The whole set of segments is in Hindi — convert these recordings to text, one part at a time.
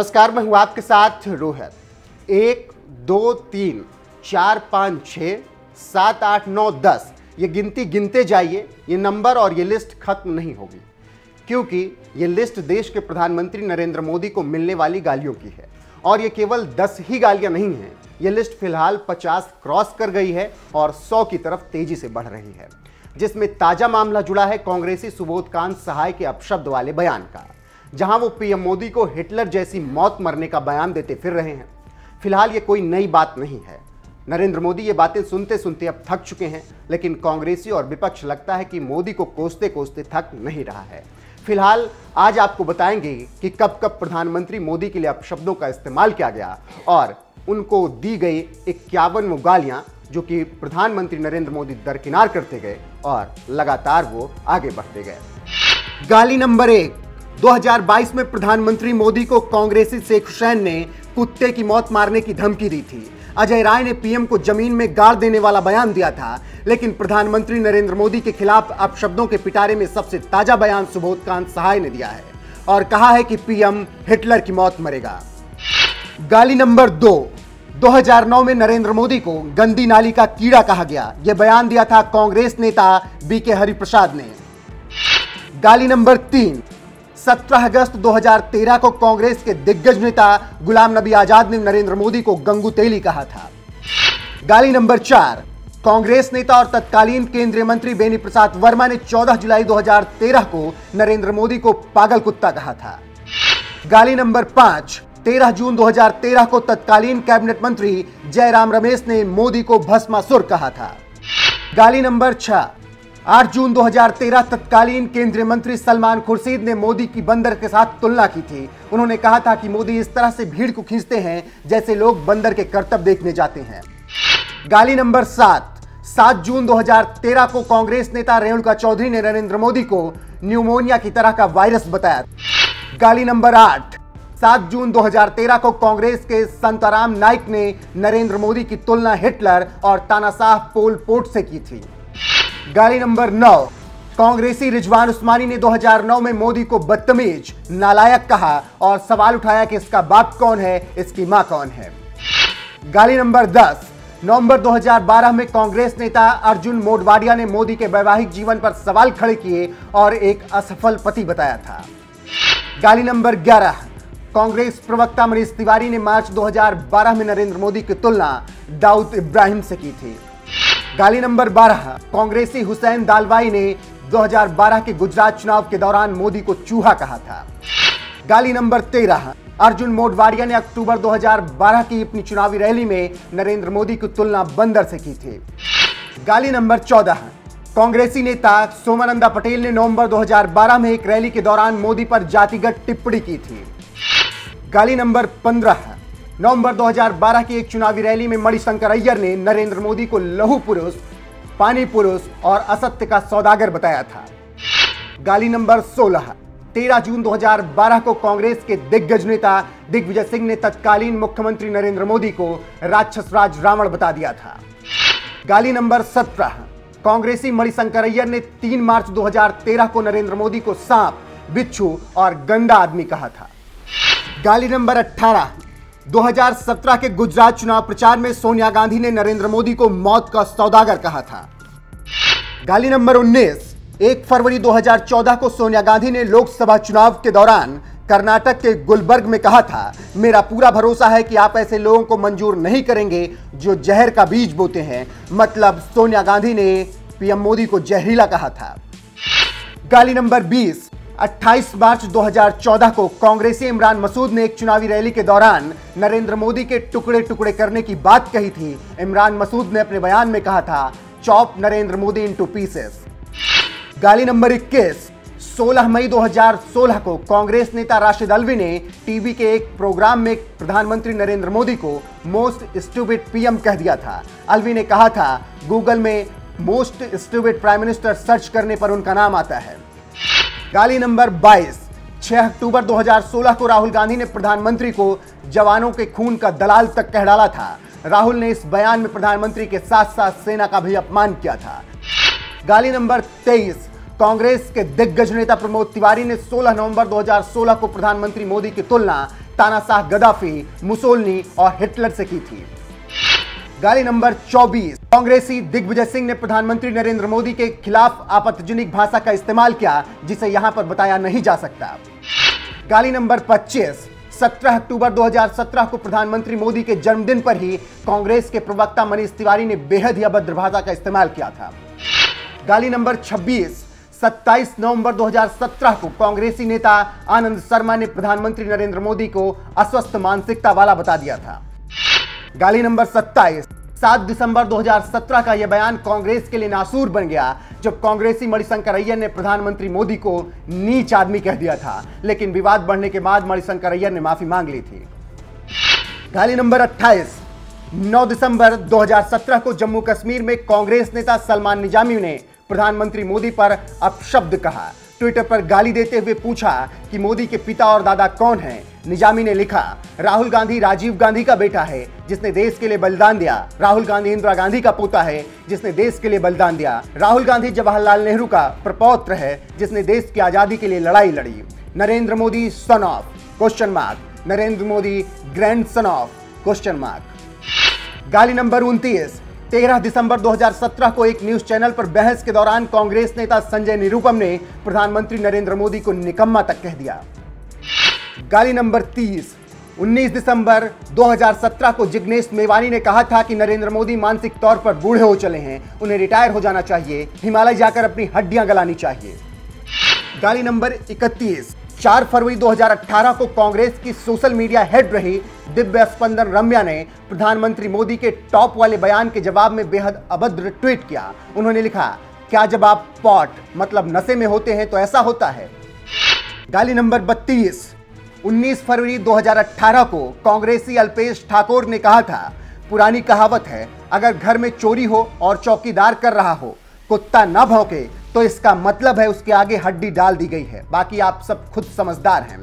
नमस्कार, मैं हूं आपके साथ रोहित। 1 2 3 4 5 6 7 8 9 10 ये गिनती गिनते जाइए। ये नंबर और ये लिस्ट खत्म नहीं होगी, क्योंकि ये लिस्ट देश के प्रधानमंत्री नरेंद्र मोदी को मिलने वाली गालियों की है। और ये केवल 10 ही गालियां नहीं हैं, ये लिस्ट फिलहाल 50 क्रॉस कर गई है और 100 की तरफ तेजी से बढ़ रही है, जिसमें ताजा मामला जुड़ा है कांग्रेसी सुबोधकांत सहाय के अपशब्द वाले बयान का, जहां वो पीएम मोदी को हिटलर जैसी मौत मरने का बयान देते फिर रहे हैं। फिलहाल ये कोई नई बात नहीं है, नरेंद्र मोदी ये बातें सुनते सुनते अब थक चुके हैं, लेकिन कांग्रेसी और विपक्ष लगता है कि मोदी को कोसते कोसते थक नहीं रहा है। फिलहाल आज आपको बताएंगे कि कब कब प्रधानमंत्री मोदी के लिए अपशब्दों का इस्तेमाल किया गया और उनको दी गई 51 गालियां, जो कि प्रधानमंत्री नरेंद्र मोदी दरकिनार करते गए और लगातार वो आगे बढ़ते गए। गाली नंबर 1, 2022 में प्रधानमंत्री मोदी को कांग्रेसी शेख हुसैन ने कुत्ते की मौत मारने की धमकी दी थी। अजय राय ने पीएम को जमीन में गाड़ देने वाला बयान दिया था, लेकिन प्रधानमंत्री नरेंद्र मोदी के खिलाफ अपशब्दों के पिटारे में सबसे ताजा बयान सुबोधकांत सहाय ने दिया है और कहा है कि पीएम हिटलर की मौत मरेगा। गाली नंबर 2, 2009 में नरेंद्र मोदी को गंदी नाली का कीड़ा कहा गया। यह बयान दिया था कांग्रेस नेता बीके हरिप्रसाद ने। गाली नंबर 3, 17 अगस्त 2013 को कांग्रेस के दिग्गज नेता गुलाम नबी आजाद ने नरेंद्र मोदी को गंगूतेली कहा था। गाली नंबर 4, कांग्रेस नेता और तत्कालीन केंद्रीय मंत्री बेनी प्रसाद वर्मा ने 14 जुलाई 2013 को नरेंद्र मोदी को पागल कुत्ता कहा था। गाली नंबर 5, 13 जून 2013 को तत्कालीन कैबिनेट मंत्री जयराम रमेश ने मोदी को भस्मासुर कहा था। गाली नंबर 6, 8 जून 2013 तत्कालीन केंद्रीय मंत्री सलमान खुर्शीद ने मोदी की बंदर के साथ तुलना की थी। उन्होंने कहा था कि मोदी इस तरह से भीड़ को खींचते हैं जैसे लोग बंदर के करतब देखने जाते हैं। गाली नंबर 7 जून 2013 को कांग्रेस नेता रेणुका चौधरी ने नरेंद्र मोदी को न्यूमोनिया की तरह का वायरस बताया। गाली नंबर 8, 7 जून 2013 को कांग्रेस के संतराम नाइक ने नरेंद्र मोदी की तुलना हिटलर और तानाशाह पोल पोट से की थी। गाली नंबर 9, कांग्रेसी रिजवान उस्मानी ने 2009 में मोदी को बदतमीज, नालायक कहा और सवाल उठाया कि इसका बाप कौन है, इसकी मां कौन है। गाली नंबर 10, नवंबर 2012 में कांग्रेस नेता अर्जुन मोढवाडिया ने मोदी के वैवाहिक जीवन पर सवाल खड़े किए और एक असफल पति बताया था। गाली नंबर 11, कांग्रेस प्रवक्ता मनीष तिवारी ने मार्च 2012 में नरेंद्र मोदी की तुलना दाऊद इब्राहिम से की थी। गाली नंबर 12, कांग्रेसी हुसैन दालवाई ने 2012 के गुजरात चुनाव के दौरान मोदी को चूहा कहा था। गाली नंबर 13, अर्जुन मोढवाडिया ने अक्टूबर 2012 की अपनी चुनावी रैली में नरेंद्र मोदी की तुलना बंदर से की थी। गाली नंबर 14, कांग्रेसी नेता सोमानंदा पटेल ने नवंबर 2012 में एक रैली के दौरान मोदी पर जातिगत टिप्पणी की थी। गाली नंबर 15, नवंबर 2012 की एक चुनावी रैली में मणिशंकर अय्यर ने नरेंद्र मोदी को लहू पुरुष, पानी पुरुष और असत्य का सौदागर बताया था। गाली नंबर 16, 13 जून 2012 को कांग्रेस के दिग्गज नेता दिग्विजय सिंह ने तत्कालीन मुख्यमंत्री नरेंद्र मोदी को राक्षस राज रावण बता दिया था। गाली नंबर 17, कांग्रेसी मणिशंकर अय्यर ने 3 मार्च 2013 को नरेंद्र मोदी को सांप, बिच्छू और गंदा आदमी कहा था। गाली नंबर 18, 2017 के गुजरात चुनाव प्रचार में सोनिया गांधी ने नरेंद्र मोदी को मौत का सौदागर कहा था। गाली नंबर 19, 1 फरवरी 2014 को सोनिया गांधी ने लोकसभा चुनाव के दौरान कर्नाटक के गुलबर्ग में कहा था, मेरा पूरा भरोसा है कि आप ऐसे लोगों को मंजूर नहीं करेंगे जो जहर का बीज बोते हैं। मतलब सोनिया गांधी ने पीएम मोदी को जहरीला कहा था। गाली नंबर 20, 28 मार्च 2014 को कांग्रेसी इमरान मसूद ने एक चुनावी रैली के दौरान नरेंद्र मोदी के टुकड़े टुकड़े करने की बात कही थी। इमरान मसूद ने अपने बयान में कहा था, chop Narendra Modi into pieces. गाली नंबर 21, 16 मई 2016 को कांग्रेस नेता राशिद अल्वी ने टीवी के एक प्रोग्राम में प्रधानमंत्री नरेंद्र मोदी को मोस्ट स्टूपिड पीएम कह दिया था। अल्वी ने कहा था, गूगल में most stupid prime minister search करने पर उनका नाम आता है। गाली नंबर 22, 6 अक्टूबर 2016 को राहुल गांधी ने प्रधानमंत्री को जवानों के खून का दलाल तक कह डाला था। राहुल ने इस बयान में प्रधानमंत्री के साथ साथ सेना का भी अपमान किया था। गाली नंबर 23, कांग्रेस के दिग्गज नेता प्रमोद तिवारी ने 16 नवंबर 2016 को प्रधानमंत्री मोदी की तुलना तानाशाह गद्दाफी, मुसोलिनी और हिटलर से की थी। गाली नंबर 24, कांग्रेसी दिग्विजय सिंह ने प्रधानमंत्री नरेंद्र मोदी के खिलाफ आपत्तिजनक भाषा का इस्तेमाल किया जिसे यहां पर बताया नहीं जा सकता। गाली नंबर 25, 17 अक्टूबर 2017 को प्रधानमंत्री मोदी के जन्मदिन पर ही कांग्रेस के प्रवक्ता मनीष तिवारी ने बेहद ही अभद्र भाषा का इस्तेमाल किया था। गाली नंबर 26, 27 नवंबर 2017 को कांग्रेसी नेता आनंद शर्मा ने प्रधानमंत्री नरेंद्र मोदी को अस्वस्थ मानसिकता वाला बता दिया था। गाली नंबर 27, 7 दिसंबर 2017 का यह बयान कांग्रेस के लिए नासूर बन गया जब कांग्रेसी मणिशंकर अय्यर ने प्रधानमंत्री मोदी को नीच आदमी कह दिया था, लेकिन विवाद बढ़ने के बाद मणिशंकर अय्यर ने माफी मांग ली थी। गाली नंबर 28, 9 दिसंबर 2017 को जम्मू कश्मीर में कांग्रेस नेता सलमान निजामी ने प्रधानमंत्री मोदी पर अपशब्द कहा। ट्विटर पर गाली देते हुए पूछा कि मोदी के पिता और दादा कौन हैं। निजामी ने लिखा, राहुल गांधी राजीव गांधी का बेटा है जिसने देश के लिए बलिदान दिया। राहुल गांधी इंदिरा गांधी का पोता है जिसने देश के लिए बलिदान दिया। राहुल गांधी जवाहरलाल नेहरू का प्रपौत्र है जिसने देश की आजादी के लिए लड़ाई लड़ी। Narendra Modi son of question mark, Narendra Modi grand son of question mark. गाली नंबर 29, 13 दिसंबर 2017 को एक न्यूज चैनल पर बहस के दौरान कांग्रेस नेता संजय निरुपम ने प्रधानमंत्री नरेंद्र मोदी को निकम्मा तक कह दिया। गाली नंबर 30, 19 दिसंबर 2017 को जिग्नेश मेवानी ने कहा था कि नरेंद्र मोदी मानसिक तौर पर बूढ़े हो चले हैं, उन्हें रिटायर हो जाना चाहिए, हिमालय जाकर अपनी हड्डियां गलानी चाहिए। गाली नंबर 31, 4 फरवरी 2018 को कांग्रेस की सोशल मीडिया हेड रही दिव्य स्पंदन रम्या ने प्रधानमंत्री मोदी के टॉप वाले बयान के जवाब में बेहद अभद्र ट्वीट किया। उन्होंने लिखा, क्या जब आप पॉट मतलब नशे में होते हैं तो ऐसा होता है। गाली नंबर 32, 19 फरवरी 2018 को कांग्रेसी अल्पेश ठाकोर ने कहा था, पुरानी कहावत है, अगर घर में चोरी हो और चौकीदार कर रहा हो, कुत्ता न भौंके तो इसका मतलब है उसके आगे हड्डी डाल दी गई है, बाकी आप सब खुद समझदार हैं।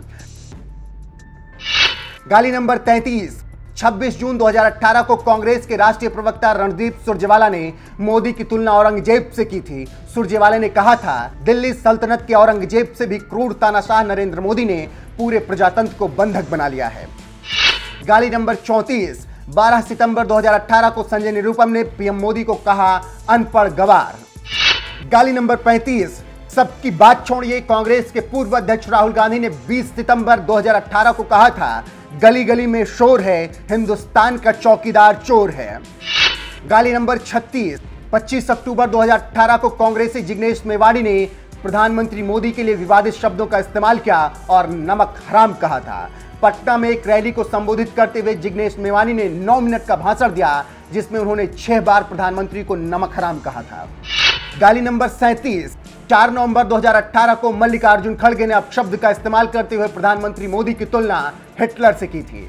गाली नंबर 33, 26 जून 2018 को कांग्रेस के राष्ट्रीय प्रवक्ता रणदीप सुरजेवाला ने मोदी की तुलना औरंगजेब से की थी। सुरजेवाला ने कहा था, दिल्ली सल्तनत के औरंगजेब से भी क्रूर तानाशाह नरेंद्र मोदी ने पूरे प्रजातंत्र को बंधक बना लिया है। गाली नंबर 34, 12 सितंबर 2018 को संजय निरुपम ने पीएम मोदी को कहा, अनपढ़ गवार। गाली नंबर 35, सबकी बात छोड़िए, कांग्रेस के पूर्व अध्यक्ष राहुल गांधी ने 20 सितंबर 2018 को कहा था, गली गली में शोर है, हिंदुस्तान का चौकीदार चोर है। गाली नंबर 36, 25 अक्टूबर 2018 को कांग्रेसी जिग्नेश मेवानी ने प्रधानमंत्री मोदी के लिए विवादित शब्दों का इस्तेमाल किया और नमक हराम कहा था। पटना में एक रैली को संबोधित करते हुए जिग्नेश मेवानी ने 9 मिनट का भाषण दिया जिसमें उन्होंने 6 बार प्रधानमंत्री को नमक हराम कहा था। गाली नंबर 37, 4 नवंबर 2018 को मल्लिकार्जुन खड़गे ने अपशब्द का इस्तेमाल करते हुए प्रधानमंत्री मोदी की तुलना हिटलर से की थी।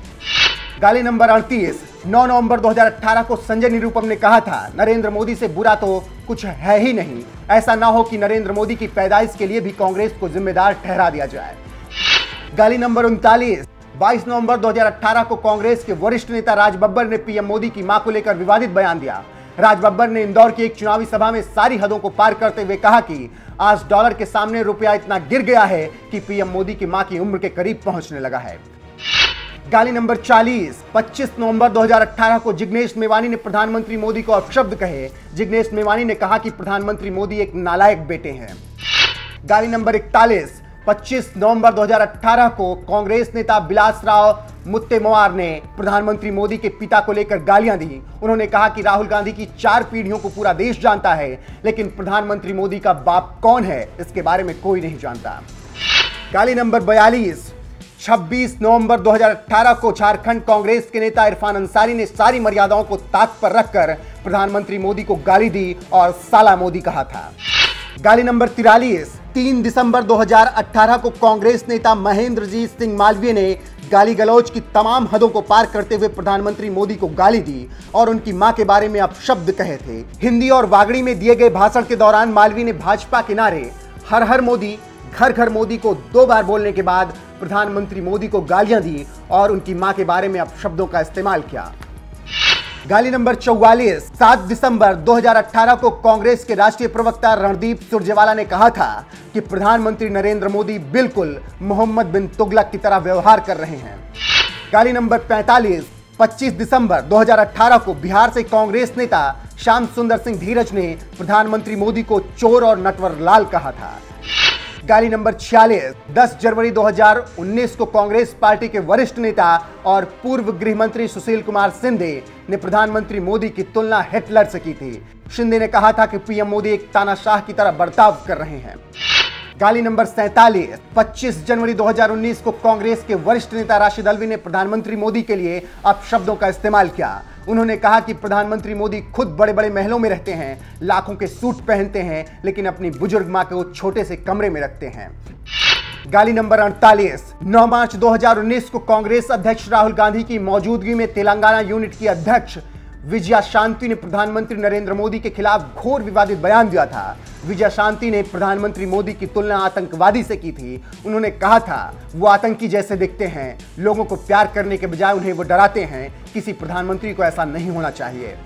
गाली नंबर 38, 9 नवंबर 2018 को संजय निरुपम ने कहा था, नरेंद्र मोदी से बुरा तो कुछ है ही नहीं, ऐसा ना हो कि नरेंद्र मोदी की पैदाइश के लिए भी कांग्रेस को जिम्मेदार ठहरा दिया जाए। गाली नंबर 39, 22 नवंबर 2018 को कांग्रेस के वरिष्ठ नेता राज बब्बर ने पीएम मोदी की मां को लेकर विवादित बयान दिया। राज बब्बर ने इंदौर की एक चुनावी सभा में सारी हदों को पार करते हुए कहा कि आज डॉलर के सामने रुपया इतना गिर गया है कि पीएम मोदी की मां की उम्र के करीब पहुंचने लगा है। गाली नंबर 40, 25 नवंबर 2018 को जिग्नेश मेवानी ने प्रधानमंत्री मोदी को अपशब्द कहे। जिग्नेश मेवानी ने कहा कि प्रधानमंत्री मोदी एक नालायक बेटे हैं। गाली नंबर 41, 25 नवंबर 2018 को कांग्रेस नेता बिलासराव मुत्तेमवार ने प्रधानमंत्री मोदी के पिता को लेकर गालियां दी। उन्होंने कहा कि राहुल गांधी की 4 पीढ़ियों को पूरा देश जानता है, लेकिन प्रधानमंत्री मोदी का बाप कौन है इसके बारे में कोई नहीं जानता। गाली नंबर 42, 26 नवंबर 2018 को झारखंड कांग्रेस के नेता इरफान अंसारी ने सारी मर्यादाओं को ताक पर रखकर प्रधानमंत्री मोदी को गाली दी और साला मोदी कहा था। गाली नंबर 43, 3 दिसंबर 2018 को कांग्रेस नेता महेंद्रजीत सिंह मालवीय ने गाली गलौज की तमाम हदों को पार करते हुए प्रधानमंत्री मोदी को गाली दी और उनकी मां के बारे में अपशब्द कहे थे। हिंदी और वागड़ी में दिए गए भाषण के दौरान मालवीय ने भाजपा के नारे हर हर मोदी घर घर मोदी को 2 बार बोलने के बाद प्रधानमंत्री मोदी को गालियां दी और उनकी मां के बारे में अपशब्दों का इस्तेमाल किया। गाली नंबर 44, 7 दिसंबर 2018 को कांग्रेस के राष्ट्रीय प्रवक्ता रणदीप सुरजेवाला ने कहा था कि प्रधानमंत्री नरेंद्र मोदी बिल्कुल मोहम्मद बिन तुगलक की तरह व्यवहार कर रहे हैं। गाली नंबर 45, 25 दिसंबर 2018 को बिहार से कांग्रेस नेता श्याम सुंदर सिंह धीरज ने प्रधानमंत्री मोदी को चोर और नटवर लाल कहा था। गाली नंबर 46, 10 जनवरी 2019 को कांग्रेस पार्टी के वरिष्ठ नेता और पूर्व गृह मंत्री सुशील कुमार शिंदे ने प्रधानमंत्री मोदी की तुलना हिटलर से की थी। शिंदे ने कहा था कि पीएम मोदी एक तानाशाह की तरह बर्ताव कर रहे हैं। गाली नंबर 47, 25 जनवरी 2019 को कांग्रेस के वरिष्ठ नेता राशिद अल्वी ने प्रधानमंत्री मोदी के लिए अपशब्दों का इस्तेमाल किया। उन्होंने कहा कि प्रधानमंत्री मोदी खुद बड़े बड़े महलों में रहते हैं, लाखों के सूट पहनते हैं, लेकिन अपनी बुजुर्ग मां को छोटे से कमरे में रखते हैं। गाली नंबर 48, 9 मार्च 2019 को कांग्रेस अध्यक्ष राहुल गांधी की मौजूदगी में तेलंगाना यूनिट की अध्यक्ष विजया शांति ने प्रधानमंत्री नरेंद्र मोदी के खिलाफ घोर विवादित बयान दिया था। विजया शांति ने प्रधानमंत्री मोदी की तुलना आतंकवादी से की थी। उन्होंने कहा था वो आतंकी जैसे दिखते हैं, लोगों को प्यार करने के बजाय उन्हें वो डराते हैं। किसी प्रधानमंत्री को ऐसा नहीं होना चाहिए।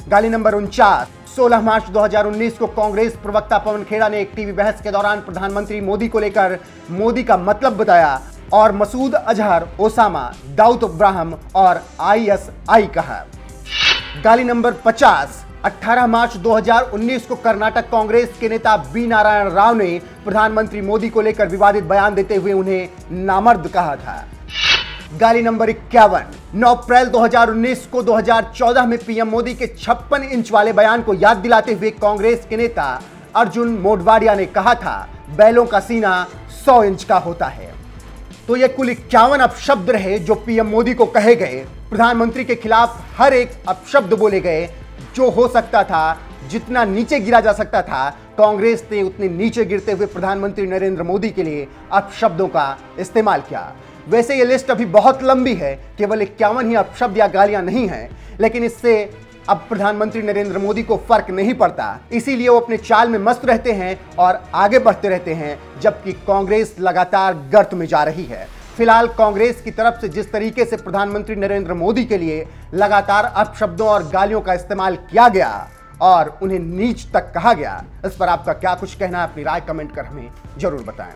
गाली नंबर 49, 16 मार्च 2019 को कांग्रेस प्रवक्ता पवन खेड़ा ने एक टीवी बहस के दौरान प्रधानमंत्री मोदी को लेकर मोदी का मतलब बताया और मसूद अजहर, ओसामा, दाऊद इब्राहिम और ISI कहा। गाली नंबर 50, 18 मार्च 2019 को कर्नाटक कांग्रेस के नेता बी नारायण राव ने प्रधानमंत्री मोदी को लेकर विवादित बयान देते हुए उन्हें नामर्द कहा था। गाली नंबर 51, 9 अप्रैल 2019 को 2014 में पीएम मोदी के 56 इंच वाले बयान को याद दिलाते हुए कांग्रेस के नेता अर्जुन मोढवाडिया ने कहा था बैलों का सीना 100 इंच का होता है। तो ये कुल 51 अपशब्द रहे जो पीएम मोदी को कहे गए। प्रधानमंत्री के खिलाफ हर एक अपशब्द बोले गए जो हो सकता था, जितना नीचे गिरा जा सकता था। कांग्रेस ने उतने नीचे गिरते हुए प्रधानमंत्री नरेंद्र मोदी के लिए अपशब्दों का इस्तेमाल किया। वैसे ये लिस्ट अभी बहुत लंबी है, केवल 51 ही अपशब्द या गालियां नहीं हैं, लेकिन इससे अब प्रधानमंत्री नरेंद्र मोदी को फर्क नहीं पड़ता। इसीलिए वो अपने चाल में मस्त रहते हैं और आगे बढ़ते रहते हैं, जबकि कांग्रेस लगातार गर्त में जा रही है। फिलहाल कांग्रेस की तरफ से जिस तरीके से प्रधानमंत्री नरेंद्र मोदी के लिए लगातार अपशब्दों और गालियों का इस्तेमाल किया गया और उन्हें नीच तक कहा गया, इस पर आपका क्या कुछ कहना है? अपनी राय कमेंट कर हमें जरूर बताएं।